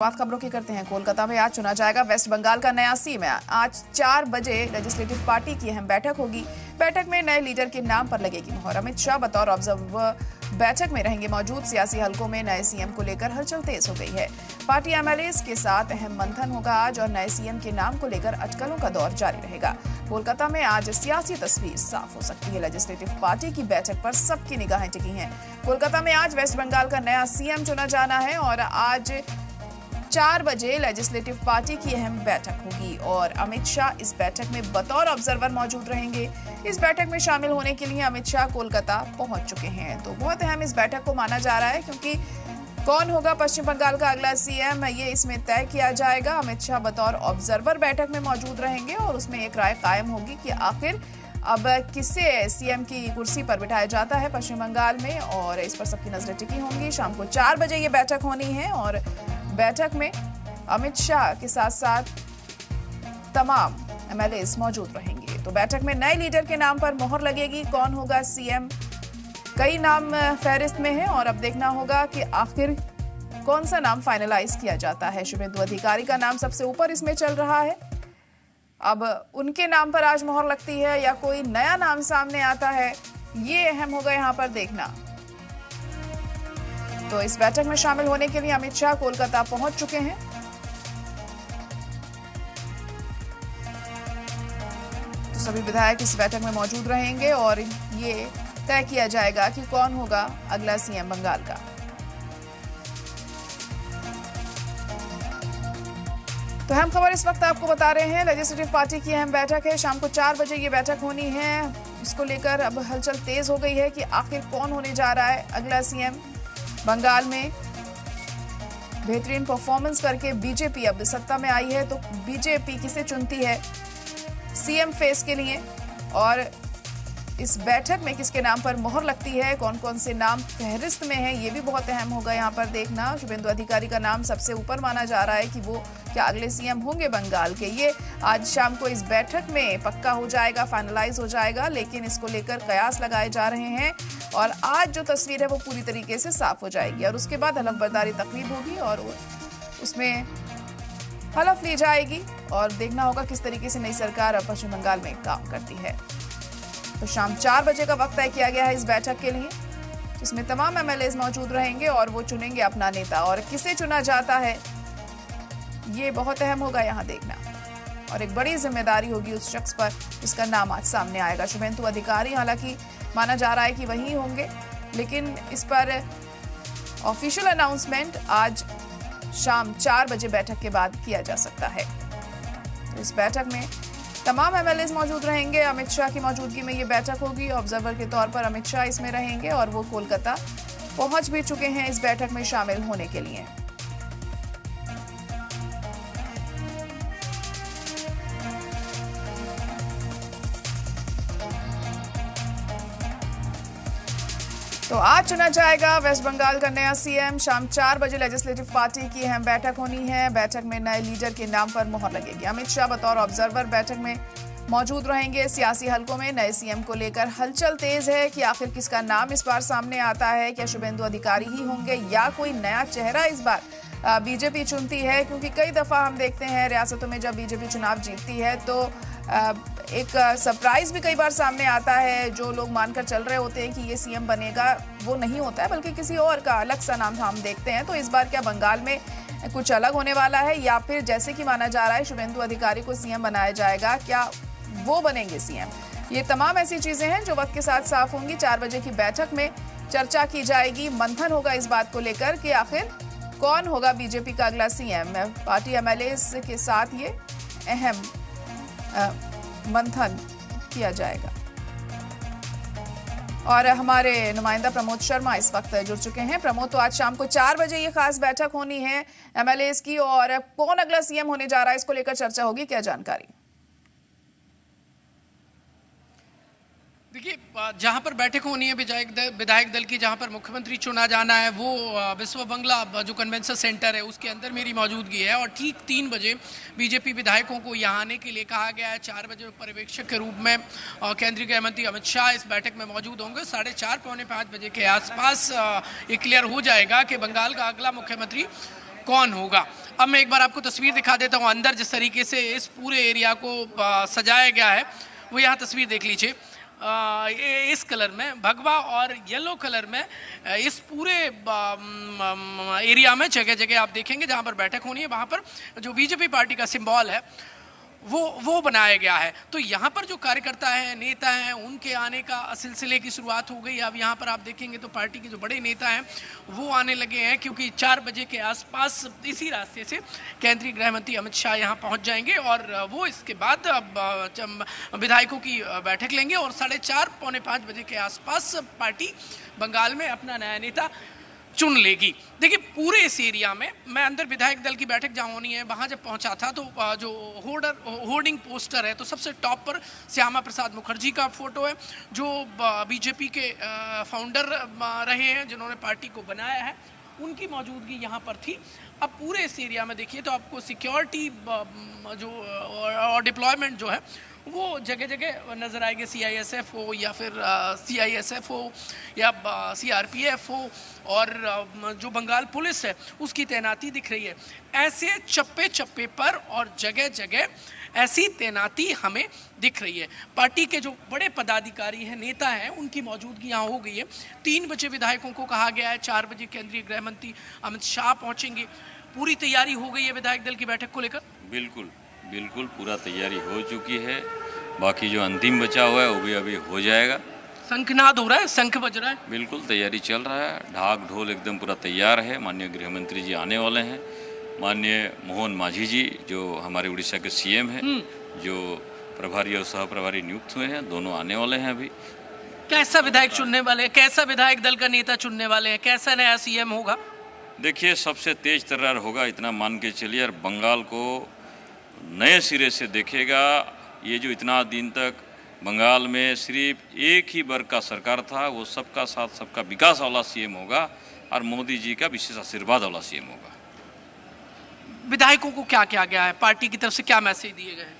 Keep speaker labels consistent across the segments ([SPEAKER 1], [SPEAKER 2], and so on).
[SPEAKER 1] बात खबरों की करते हैं। कोलकाता में आज चुना जाएगा वेस्ट बंगाल का नया सीएम। आज 4 बजे लेजिस्लेटिव पार्टी की अहम बैठक होगी। बैठक में नए लीडर के नाम पर लगेगी मुहर। अमित शाह बतौर ऑब्जर्वर बैठक में रहेंगे मौजूद। सियासी हलकों में नए सीएम को लेकर हलचल तेज हो गई है। पार्टी एमएलएस के साथ अहम मंथन होगा आज और नए सीएम के नाम को लेकर अटकलों का दौर जारी रहेगा। कोलकाता में आज सियासी तस्वीर साफ हो सकती है। लेजिस्लेटिव पार्टी की बैठक पर सबकी निगाहें टिकी हैं। कोलकाता में आज वेस्ट बंगाल का नया सीएम चुना जाना है और आज 4 बजे लेजिस्लेटिव पार्टी की अहम बैठक होगी और अमित शाह इस बैठक में बतौर ऑब्जर्वर मौजूद रहेंगे। इस बैठक में शामिल होने के लिए अमित शाह कोलकाता पहुंच चुके हैं। तो बहुत अहम इस बैठक को माना जा रहा है क्योंकि कौन होगा पश्चिम बंगाल का अगला सीएम ये इसमें तय किया जाएगा। अमित शाह बतौर ऑब्जर्वर बैठक में मौजूद रहेंगे और उसमें एक राय कायम होगी कि आखिर अब किसे सीएम की कुर्सी पर बिठाया जाता है पश्चिम बंगाल में, और इस पर सबकी नजरें टिकी होंगी। शाम को 4 बजे ये बैठक होनी है और बैठक में अमित शाह के साथ साथ तमाम एमएलएस मौजूद रहेंगे। तो बैठक में नए लीडर के नाम पर मोहर लगेगी। कौन होगा सीएम, कई नाम फहरिस्त में है और अब देखना होगा कि आखिर कौन सा नाम फाइनलाइज किया जाता है। शुभेंदु अधिकारी का नाम सबसे ऊपर इसमें चल रहा है। अब उनके नाम पर आज मोहर लगती है या कोई नया नाम सामने आता है, ये अहम होगा यहाँ पर देखना। तो इस बैठक में शामिल होने के लिए अमित शाह कोलकाता पहुंच चुके हैं। तो सभी विधायक इस बैठक में मौजूद रहेंगे और ये तय किया जाएगा कि कौन होगा अगला सीएम बंगाल का। तो अहम खबर इस वक्त आपको बता रहे हैं। लेजिस्लेटिव पार्टी की अहम बैठक है। शाम को 4 बजे ये बैठक होनी है। इसको लेकर अब हलचल तेज हो गई है कि आखिर कौन होने जा रहा है अगला सीएम बंगाल में। बेहतरीन परफॉर्मेंस करके बीजेपी अब सत्ता में आई है, तो बीजेपी किसे चुनती है सीएम फेस के लिए और इस बैठक में किसके नाम पर मोहर लगती है, कौन कौन से नाम फहरिस्त में है, ये भी बहुत अहम होगा यहाँ पर देखना। शुभेंदु अधिकारी का नाम सबसे ऊपर माना जा रहा है कि वो क्या अगले सीएम होंगे बंगाल के। ये आज शाम को इस बैठक में पक्का हो जाएगा, फाइनलाइज हो जाएगा, लेकिन इसको लेकर कयास लगाए जा रहे हैं और आज जो तस्वीर है वो पूरी तरीके से साफ हो जाएगी और उसके बाद हलफ बर्दारी तकरीब होगी और उसमें हलफ ली जाएगी और देखना होगा किस तरीके से नई सरकार अब पश्चिम बंगाल में काम करती है। तो शाम 4 बजे का वक्त तय किया गया है इस बैठक के लिए, जिसमें तमाम एमएलएस मौजूद रहेंगे और वो चुनेंगे अपना नेता और किसे चुना जाता है ये बहुत अहम होगा यहाँ देखना। और एक बड़ी जिम्मेदारी होगी उस शख्स पर जिसका नाम आज सामने आएगा। शुभेंदु अधिकारी हालांकि माना जा रहा है कि वही होंगे, लेकिन इस पर ऑफिशियल अनाउंसमेंट आज शाम 4 बजे बैठक के बाद किया जा सकता है। तो इस बैठक में तमाम एमएलएस मौजूद रहेंगे। अमित शाह की मौजूदगी में ये बैठक होगी। ऑब्जर्वर के तौर पर अमित शाह इसमें रहेंगे और वो कोलकाता पहुंच भी चुके हैं इस बैठक में शामिल होने के लिए। तो आज चुना जाएगा वेस्ट बंगाल का नया सीएम। शाम 4 बजे लेजिस्लेटिव पार्टी की अहम बैठक होनी है। बैठक में नए लीडर के नाम पर मोहर लगेगी। अमित शाह बतौर ऑब्जर्वर बैठक में मौजूद रहेंगे। सियासी हलकों में नए सीएम को लेकर हलचल तेज है कि आखिर किसका नाम इस बार सामने आता है। क्या शुभेंदु अधिकारी ही होंगे या कोई नया चेहरा इस बार बीजेपी चुनती है, क्योंकि कई दफा हम देखते हैं रियासतों में जब बीजेपी चुनाव जीतती है तो एक सरप्राइज भी कई बार सामने आता है। जो लोग मानकर चल रहे होते हैं कि ये सीएम बनेगा वो नहीं होता है, बल्कि किसी और का अलग सा नाम हम देखते हैं। तो इस बार क्या बंगाल में कुछ अलग होने वाला है या फिर जैसे कि माना जा रहा है शुभेंदु अधिकारी को सीएम बनाया जाएगा, क्या वो बनेंगे सीएम? ये तमाम ऐसी चीजें हैं जो वक्त के साथ साफ होंगी। 4 बजे की बैठक में चर्चा की जाएगी, मंथन होगा इस बात को लेकर कि आखिर कौन होगा बीजेपी का अगला सीएम। पार्टी एमएलएस के साथ ये अहम मंथन किया जाएगा। और हमारे नुमाइंदा प्रमोद शर्मा इस वक्त जुड़ चुके हैं। प्रमोद, तो आज शाम को 4 बजे ये खास बैठक होनी है एमएलएस की और कौन अगला सीएम होने जा रहा है इसको लेकर चर्चा होगी, क्या जानकारी?
[SPEAKER 2] देखिए, जहां पर बैठक होनी है विधायक दल की, जहां पर मुख्यमंत्री चुना जाना है, वो विश्व बंगला जो कन्वेंशन सेंटर है उसके अंदर मेरी मौजूदगी है और ठीक 3 बजे बीजेपी विधायकों को यहाँ आने के लिए कहा गया है। 4 बजे पर्यवेक्षक के रूप में केंद्रीय गृह मंत्री अमित शाह इस बैठक में मौजूद होंगे। 4:30 पौने 5 बजे के आसपास ये क्लियर हो जाएगा कि बंगाल का अगला मुख्यमंत्री कौन होगा। अब मैं एक बार आपको तस्वीर दिखा देता हूँ अंदर जिस तरीके से इस पूरे एरिया को सजाया गया है, वो यहाँ तस्वीर देख लीजिए। इस कलर में भगवा और येलो कलर में इस पूरे एरिया में जगह जगह आप देखेंगे जहाँ पर बैठक होनी है, वहाँ पर जो बीजेपी पार्टी का सिंबल है वो बनाया गया है। तो यहाँ पर जो कार्यकर्ता हैं, नेता हैं, उनके आने का सिलसिले की शुरुआत हो गई। अब यहाँ पर आप देखेंगे तो पार्टी के जो बड़े नेता हैं वो आने लगे हैं, क्योंकि 4 बजे के आसपास इसी रास्ते से केंद्रीय गृह मंत्री अमित शाह यहाँ पहुँच जाएंगे और वो इसके बाद विधायकों की बैठक लेंगे और 4:30 पौने 5 बजे के आसपास पार्टी बंगाल में अपना नया नेता चुन लेगी। देखिए पूरे इस एरिया में, मैं अंदर विधायक दल की बैठक जहाँ होनी है वहाँ जब पहुँचा था तो जो होर्डिंग पोस्टर है तो सबसे टॉप पर श्यामा प्रसाद मुखर्जी का फोटो है, जो बीजेपी के फाउंडर रहे हैं, जिन्होंने पार्टी को बनाया है, उनकी मौजूदगी यहाँ पर थी। अब पूरे इस एरिया में देखिए तो आपको सिक्योरिटी जो और डिप्लॉयमेंट जो है वो जगह जगह नज़र आएगी। CISF हो या फिर CISF हो या CRPF हो और जो बंगाल पुलिस है उसकी तैनाती दिख रही है। ऐसे चप्पे चप्पे पर और जगह जगह ऐसी तैनाती हमें दिख रही है। पार्टी के जो बड़े पदाधिकारी हैं, नेता हैं, उनकी मौजूदगी यहाँ हो गई है। 3 बजे विधायकों को कहा गया है, 4 बजे केंद्रीय गृह मंत्री अमित शाह पहुँचेंगे। पूरी तैयारी हो गई है विधायक दल की बैठक को लेकर?
[SPEAKER 3] बिल्कुल बिल्कुल पूरा तैयारी हो चुकी है। बाकी जो अंतिम बचा हुआ है वो भी अभी हो जाएगा।
[SPEAKER 2] शंखनाद हो रहा है, शंख बज रहा है।
[SPEAKER 3] बिल्कुल तैयारी चल रहा है, ढाक ढोल एकदम पूरा तैयार है। माननीय गृह मंत्री जी आने वाले हैं। माननीय मोहन मांझी जी जो हमारे उड़ीसा के CM हैं, जो प्रभारी और सह प्रभारी नियुक्त हुए हैं, दोनों आने वाले हैं अभी।
[SPEAKER 2] कैसा विधायक चुनने वाले हैं, कैसा विधायक दल का नेता चुनने वाले हैं, कैसा नया CM होगा?
[SPEAKER 3] देखिए सबसे तेज तर्रार होगा, इतना मान के चलिए, और बंगाल को नए सिरे से देखेगा। ये जो इतना दिन तक बंगाल में सिर्फ एक ही वर्ग का सरकार था, वो सबका साथ सबका विकास वाला CM होगा और मोदी जी का विशेष आशीर्वाद वाला CM होगा।
[SPEAKER 2] विधायकों को क्या किया गया है, पार्टी की तरफ से क्या मैसेज दिए गए हैं?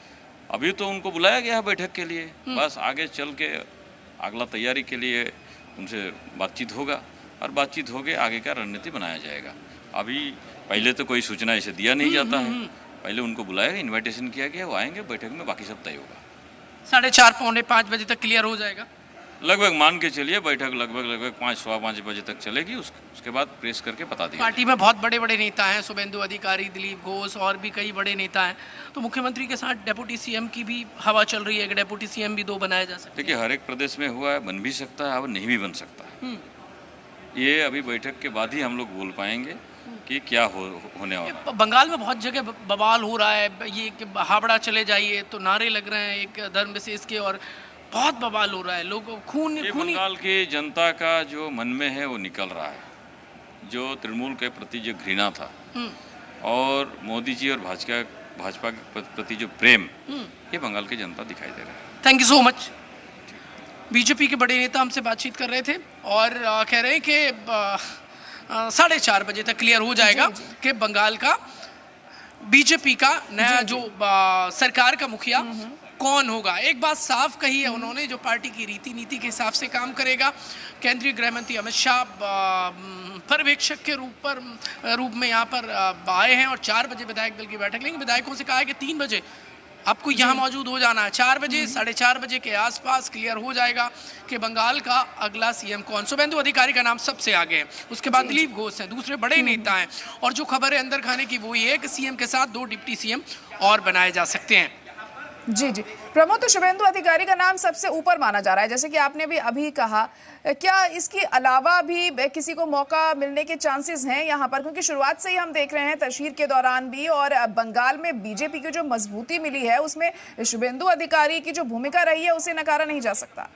[SPEAKER 3] अभी तो उनको बुलाया गया है बैठक के लिए, बस आगे चल के अगला तैयारी के लिए उनसे बातचीत होगा और बातचीत हो के आगे का रणनीति बनाया जाएगा। अभी पहले तो कोई सूचना ऐसे दिया नहीं जाता है, पहले उनको बुलाया गया, इन्विटेशन किया गया, वो आएंगे, बैठक में बाकी सब तय होगा।
[SPEAKER 2] 4:30 पौने 5 बजे तक क्लियर हो जाएगा
[SPEAKER 3] लगभग, मान के चलिए बैठक लगभग 5 सवा 5 बजे तक चलेगी। उसके बाद प्रेस करके बता देंगे।
[SPEAKER 2] पार्टी में बहुत बड़े बड़े नेता हैं, शुभेंदु अधिकारी, दिलीप घोष और भी कई बड़े नेता हैं, तो मुख्यमंत्री के साथ डेप्यूटी CM की भी हवा चल रही है कि डेप्यूटी CM भी 2 बनाया जा सकता है।
[SPEAKER 3] देखिए हर एक प्रदेश में हुआ है, बन भी सकता है और नहीं भी बन सकता है। ये अभी बैठक के बाद ही हम लोग बोल पाएंगे कि क्या होने वाला है।
[SPEAKER 2] बंगाल में बहुत जगह बवाल हो रहा है, ये कि हावड़ा चले जाइए तो नारे लग रहे हैं एक धर्म विशेष के, और बहुत बवाल हो रहा है, लोग खूनी
[SPEAKER 3] बंगाल की जनता का जो मन में है वो निकल रहा है। जो तृणमूल के प्रति जो घृणा था और मोदी जी और भाजपा के प्रति जो प्रेम, ये बंगाल की जनता दिखाई दे रहा है।
[SPEAKER 2] Thank you so much. BJP के बड़े नेता हमसे बातचीत कर रहे थे और कह रहे हैं कि 4:30 बजे तक क्लियर हो जाएगा कि बंगाल का बीजेपी का नया जो सरकार का मुखिया कौन होगा। एक बात साफ कही है उन्होंने, जो पार्टी की रीति नीति के हिसाब से काम करेगा। केंद्रीय गृह मंत्री अमित शाह पर्यवेक्षक के रूप में यहाँ पर आए हैं और 4 बजे विधायक दल की बैठक लेंगे। विधायकों से कहा है कि 3 बजे आपको यहाँ मौजूद हो जाना है। 4 बजे 4:30 बजे के आसपास क्लियर हो जाएगा कि बंगाल का अगला CM कौन। शुभेंदु अधिकारी का नाम सबसे आगे है, उसके बाद दिलीप घोष हैं, दूसरे बड़े नेता हैं, और जो खबर है अंदर खाने की वो ये है कि CM के साथ 2 डिप्टी CM और बनाए जा सकते हैं।
[SPEAKER 1] जी जी प्रमोद, तो शुभेंदु अधिकारी का नाम सबसे ऊपर माना जा रहा है, जैसे कि आपने भी अभी कहा। क्या इसके अलावा भी किसी को मौका मिलने के चांसेस हैं यहाँ पर? क्योंकि शुरुआत से ही हम देख रहे हैं तशहीर के दौरान भी, और बंगाल में बीजेपी की जो मजबूती मिली है उसमें शुभेंदु अधिकारी की जो भूमिका रही है उसे नकारा नहीं जा सकता।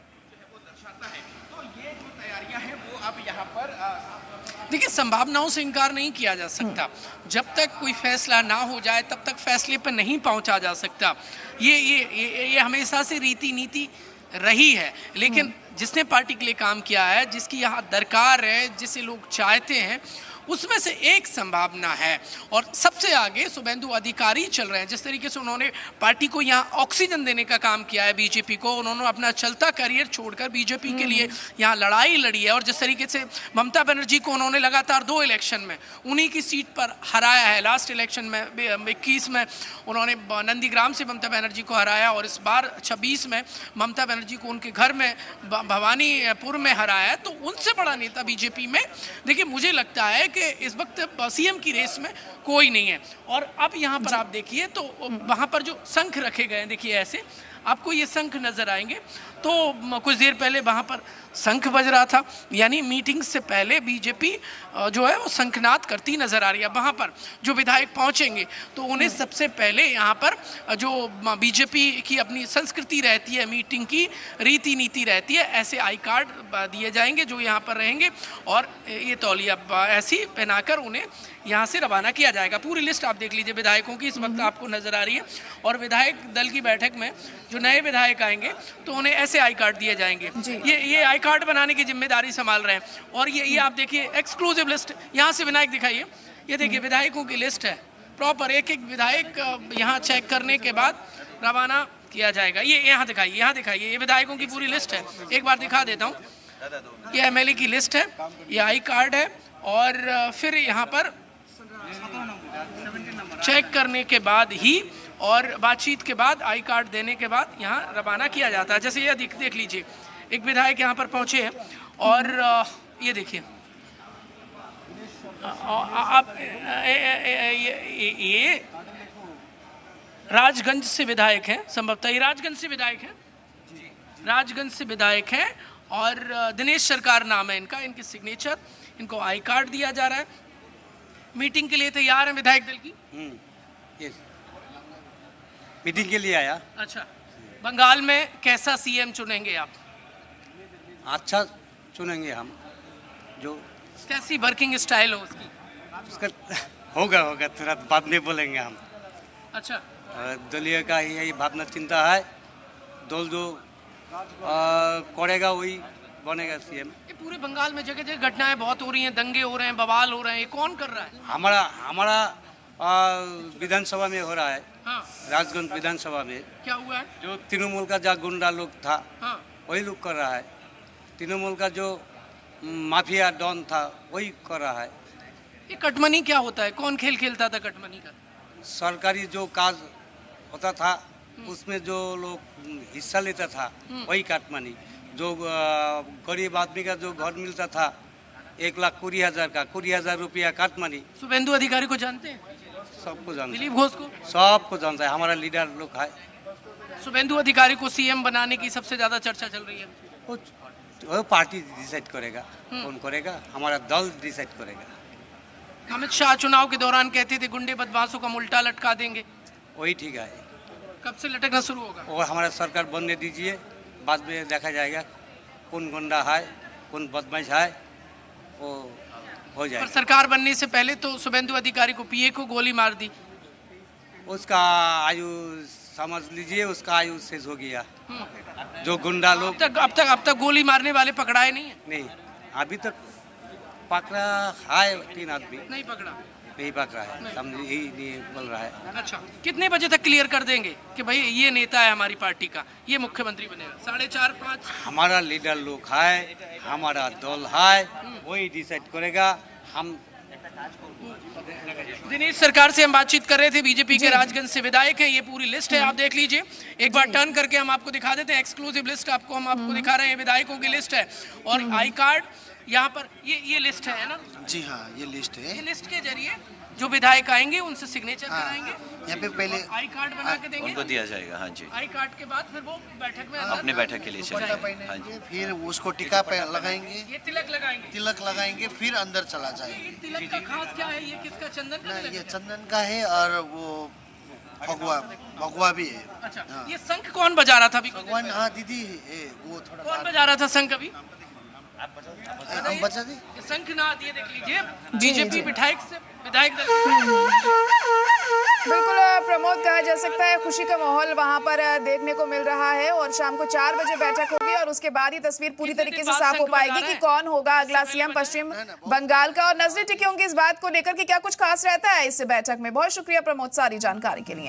[SPEAKER 2] देखिए संभावनाओं से इनकार नहीं किया जा सकता। जब तक कोई फैसला ना हो जाए तब तक फैसले पर नहीं पहुंचा जा सकता। ये हमेशा से रीति नीति रही है, लेकिन जिसने पार्टी के लिए काम किया है, जिसकी यहाँ दरकार है, जिसे लोग चाहते हैं, उसमें से एक संभावना है। और सबसे आगे शुभेंदु अधिकारी चल रहे हैं। जिस तरीके से उन्होंने पार्टी को यहाँ ऑक्सीजन देने का काम किया है, बीजेपी को, उन्होंने अपना चलता करियर छोड़कर बीजेपी के लिए यहाँ लड़ाई लड़ी है। और जिस तरीके से ममता बनर्जी को उन्होंने लगातार 2 इलेक्शन में उन्हीं की सीट पर हराया है। लास्ट इलेक्शन में 21 में उन्होंने नंदीग्राम से ममता बनर्जी को हराया और इस बार 26 में ममता बनर्जी को उनके घर में भवानीपुर में हराया। तो उनसे बड़ा नेता बीजेपी में देखिए मुझे लगता है कि इस वक्त सीएम की रेस में कोई नहीं है। और अब यहाँ पर आप देखिए तो वहाँ पर जो शंख रखे गए हैं, देखिए ऐसे आपको ये शंख नजर आएंगे। तो कुछ देर पहले वहाँ पर शंख बज रहा था, यानी मीटिंग से पहले बीजेपी जो है वो शंखनाद करती नजर आ रही है। वहाँ पर जो विधायक पहुँचेंगे तो उन्हें सबसे पहले यहाँ पर जो बीजेपी की अपनी संस्कृति रहती है, मीटिंग की रीति नीति रहती है, ऐसे आई कार्ड दिए जाएंगे जो यहाँ पर रहेंगे और ये तौलिया ऐसी पहनाकर उन्हें यहाँ से रवाना किया जाएगा। पूरी लिस्ट आप देख लीजिए विधायकों की इस वक्त आपको नजर आ रही है। और विधायक दल की बैठक में जो नए विधायक आएंगे तो उन्हें ऐसे आई कार्ड दिए जाएंगे। ये आई कार्ड बनाने की जिम्मेदारी संभाल रहे हैं। और ये आप देखिए एक्सक्लूसिव लिस्ट, यहाँ से विनायक दिखाइए, ये देखिए विधायकों की लिस्ट है प्रॉपर। एक एक विधायक यहाँ चेक करने के बाद रवाना किया जाएगा। ये यहाँ दिखाइए, ये विधायकों की पूरी लिस्ट है। एक बार दिखा देता हूँ, ये एमएलए की लिस्ट है, ये आई कार्ड है। और फिर यहाँ पर चेक करने के बाद ही और बातचीत के बाद आई कार्ड देने के बाद यहाँ रवाना किया जाता है। जैसे ये देख लीजिए, एक विधायक यहाँ पर पहुँचे हैं और ये देखिए आप ये राजगंज से विधायक हैं, संभवतः ये राजगंज से विधायक हैं और दिनेश सरकार नाम है इनका, इनकी सिग्नेचर, इनको आई कार्ड दिया जा रहा है। मीटिंग के लिए तैयार है विधायक दल की?
[SPEAKER 4] यस, मीटिंग के लिए आया।
[SPEAKER 2] अच्छा, बंगाल में कैसा सीएम चुनेंगे आप?
[SPEAKER 4] अच्छा चुनेंगे हम, जो
[SPEAKER 2] कैसी वर्किंग स्टाइल हो उसकी?
[SPEAKER 4] उसका होगा तुरंत बाद में बोलेंगे हम।
[SPEAKER 2] अच्छा,
[SPEAKER 4] दलीय का यही भावना चिंता है, दल जो करेगा वही बनेगा सीएम।
[SPEAKER 2] ये पूरे बंगाल में जगह जगह घटनाएं बहुत हो रही हैं, दंगे हो रहे हैं, बवाल हो रहे हैं, ये कौन कर रहा है?
[SPEAKER 4] हमारा विधानसभा में हो रहा है।
[SPEAKER 2] हाँ,
[SPEAKER 4] राजगंज विधानसभा में
[SPEAKER 2] क्या हुआ है?
[SPEAKER 4] जो तृणमूल का जो गुंडा लोग था
[SPEAKER 2] हाँ,
[SPEAKER 4] वही लोग कर रहा है। तृणमूल का जो माफिया डॉन था वही कर रहा है।
[SPEAKER 2] ये कटमनी क्या होता है? कौन खेल खेलता था कटमनी का?
[SPEAKER 4] सरकारी जो काज होता था उसमें जो लोग हिस्सा लेता था वही काटमानी। जो गरीब आदमी का जो घर मिलता था 1,20,000 का 20,000 रुपया काटमानी।
[SPEAKER 2] शुभेंदु अधिकारी को जानते हैं?
[SPEAKER 4] सबको जानता
[SPEAKER 2] दिलीप घोष को?
[SPEAKER 4] सबको जानता है, हमारा लीडर लोग है।
[SPEAKER 2] शुभेंदु अधिकारी को सीएम बनाने की सबसे ज्यादा चर्चा चल रही है।
[SPEAKER 4] वो पार्टी डिसाइड करेगा कौन करेगा, हमारा दल डिसाइड करेगा।
[SPEAKER 2] अमित शाह चुनाव के दौरान कहते थे गुंडे बदमाशों का उल्टा लटका देंगे,
[SPEAKER 4] वही ठीक है।
[SPEAKER 2] कब से लटकना शुरू होगा?
[SPEAKER 4] और हमारा सरकार बनने दीजिए, बाद में देखा जाएगा कौन गुंडा है कौन बदमाश है, वो हो
[SPEAKER 2] पर
[SPEAKER 4] जाएगा।
[SPEAKER 2] सरकार बनने से पहले तो शुभेंदु अधिकारी को पीए को गोली मार दी।
[SPEAKER 4] उसका आयु समझ लीजिए, उसका आयु शेष हो गया। जो गुंडा लोग
[SPEAKER 2] अब तक गोली मारने वाले पकड़ाए नहीं है?
[SPEAKER 4] नहीं, अभी तक पकड़ा है 3 आदमी,
[SPEAKER 2] नहीं पकड़ा।
[SPEAKER 4] नहीं पकड़ा है, समझ यही नहीं बोल रहा है।
[SPEAKER 2] अच्छा, कितने बजे तक क्लियर कर देंगे कि भाई ये नेता है हमारी पार्टी का, ये मुख्यमंत्री बनेगा? 4:30 5?
[SPEAKER 4] हमारा लीडर लोग है, हमारा दल है, वही डिसाइड करेगा। हम
[SPEAKER 2] दिनेश सरकार से हम बातचीत कर रहे थे, बीजेपी के राजगंज से विधायक हैं। ये पूरी लिस्ट है, आप देख लीजिए। एक बार टर्न करके हम आपको दिखा देते हैं, एक्सक्लूसिव लिस्ट हम आपको दिखा रहे हैं। विधायकों की लिस्ट है और आई कार्ड यहाँ पर ये लिस्ट है ना?
[SPEAKER 5] जी हाँ, ये लिस्ट है।
[SPEAKER 2] ये लिस्ट के जरिए जो विधायक आएंगे उनसे सिग्नेचर कराएंगे,
[SPEAKER 5] यहाँ पे पहले
[SPEAKER 2] आई कार्ड बना के देंगे,
[SPEAKER 6] उनको दिया जाएगा। हाँ जी,
[SPEAKER 2] आई कार्ड के बाद फिर वो बैठक में
[SPEAKER 6] अपने बैठक के लिए चले
[SPEAKER 5] दुपट्टा
[SPEAKER 6] जाएंगे। हाँ जी,
[SPEAKER 5] पहनेंगे, फिर उसको टीका पे लगाएंगे,
[SPEAKER 2] ये तिलक लगाएंगे।
[SPEAKER 5] तिलक लगाएंगे, फिर अंदर चला
[SPEAKER 2] ये
[SPEAKER 5] जाएंगे।
[SPEAKER 2] तिलक का खास क्या है? ये किसका? चंदन का
[SPEAKER 5] ना,
[SPEAKER 2] तिलक
[SPEAKER 5] ये
[SPEAKER 2] है?
[SPEAKER 5] चंदन का है और वो भगवा भी है।
[SPEAKER 2] अच्छा,
[SPEAKER 5] हाँ।
[SPEAKER 2] ये शंख कौन बजा रहा था अभी?
[SPEAKER 5] भगवान, हाँ दीदी है, वो थोड़ा
[SPEAKER 2] कौन बजा रहा था शंख अभी?
[SPEAKER 5] हम बचा दी।
[SPEAKER 2] ये शंखनाद, ये देख लीजिए बीजेपी विधायक से विधायक दल
[SPEAKER 1] बिल्कुल प्रमोद, कहा जा सकता है खुशी का माहौल वहां पर देखने को मिल रहा है और शाम को 4 बजे बैठक होगी और उसके बाद ही तस्वीर पूरी तरीके से साफ हो पाएगी कि कौन होगा अगला सीएम पश्चिम बंगाल का और नजरें टिकी होंगी इस बात को लेकर कि क्या कुछ खास रहता है इस बैठक में। बहुत शुक्रिया प्रमोद सारी जानकारी के लिए।